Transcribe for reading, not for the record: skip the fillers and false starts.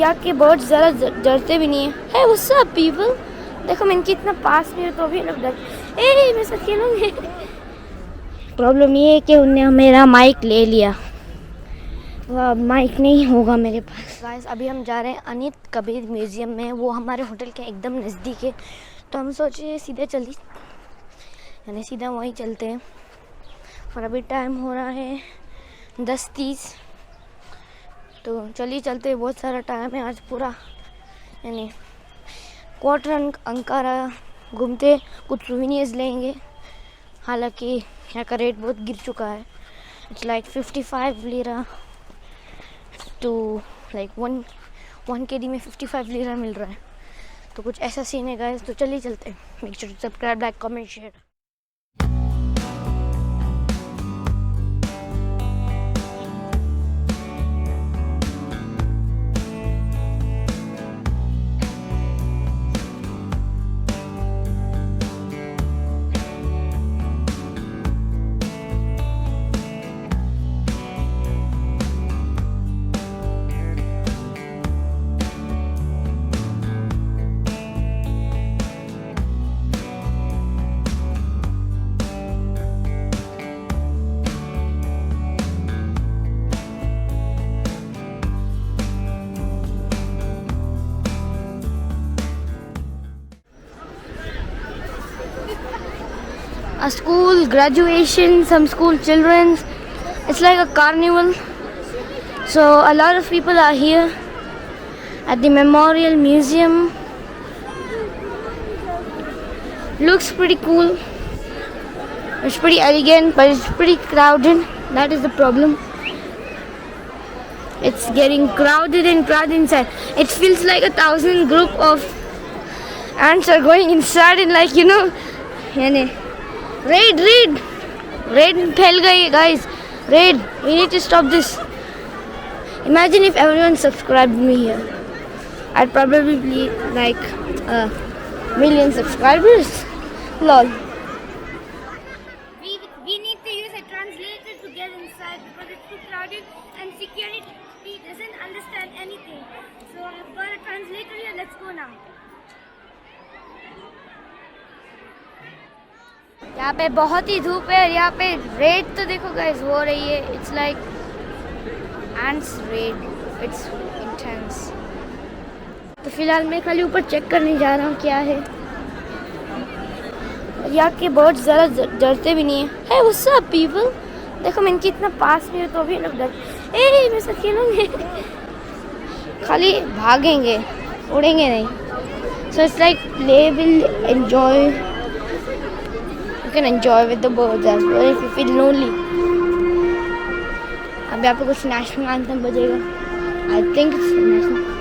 यहाँ के बर्ड्स ज़रा डरते भी नहीं है। हे व्हाट्स अप पीपल, देखो मैं इनके इतना पास में हूँ तो भी लोग डर, ए मैं साथ खेलूँगी। प्रॉब्लम ये है कि उनने मेरा माइक ले लिया, वह माइक नहीं होगा मेरे पास। गाइस अभी हम जा रहे हैं अनिtkabir म्यूज़ियम में, वो हमारे होटल के एकदम नज़दीक है, तो हम सोचे सीधे सीधा वहीं चलते हैं। और अभी टाइम हो रहा है 10:30, तो चलिए चलते हैं। बहुत सारा टाइम है आज पूरा, यानी क्वार्टर अंकारा घूमते, कुछ सोवेनियर्स लेंगे। हालांकि यहाँ का रेट बहुत गिर चुका है, it's like 55 lira to like 1 KD में 55 लीरा मिल रहा है, तो कुछ ऐसा सीन है गाइस। तो चलिए चलते हैं। Make sure to subscribe, like, comment, share. A school graduation, some school children's, it's like a carnival, so a lot of people are here at the memorial museum. Looks pretty cool, it's pretty elegant, but it's pretty crowded. That is the problem, it's getting crowded inside. It feels like 1,000 group of ants are going inside, and like, you know, raid फैल गई guys, raid, we need to stop this. Imagine if everyone subscribed me here, I'd probably be like 1,000,000 subscribers. Lol. We need to use a translator to get inside because it's too crowded and security doesn't understand anything. So I've got a translator here, let's go now. यहाँ पे बहुत ही धूप है, यहाँ पे red तो देखो guys हो रही है, it's like ends red, it's intense. तो फिलहाल मैं खाली ऊपर चेक करने जा रहा हूँ क्या है। यहाँ के बर्ड्स ज़रा डरते भी नहीं है। हे व्हाट्स अप पीपल, देखो मैं इनके इतना पास में हूँ तो भी लोग डर, ए मैं साथ खेलूँगी। खाली भागेंगे, उड़ेंगे नहीं। So it's like they will enjoy. You can enjoy with the birds as well if you feel lonely. अभी आपको कुछ नेशनल एंथम बजेगा, I think it's national.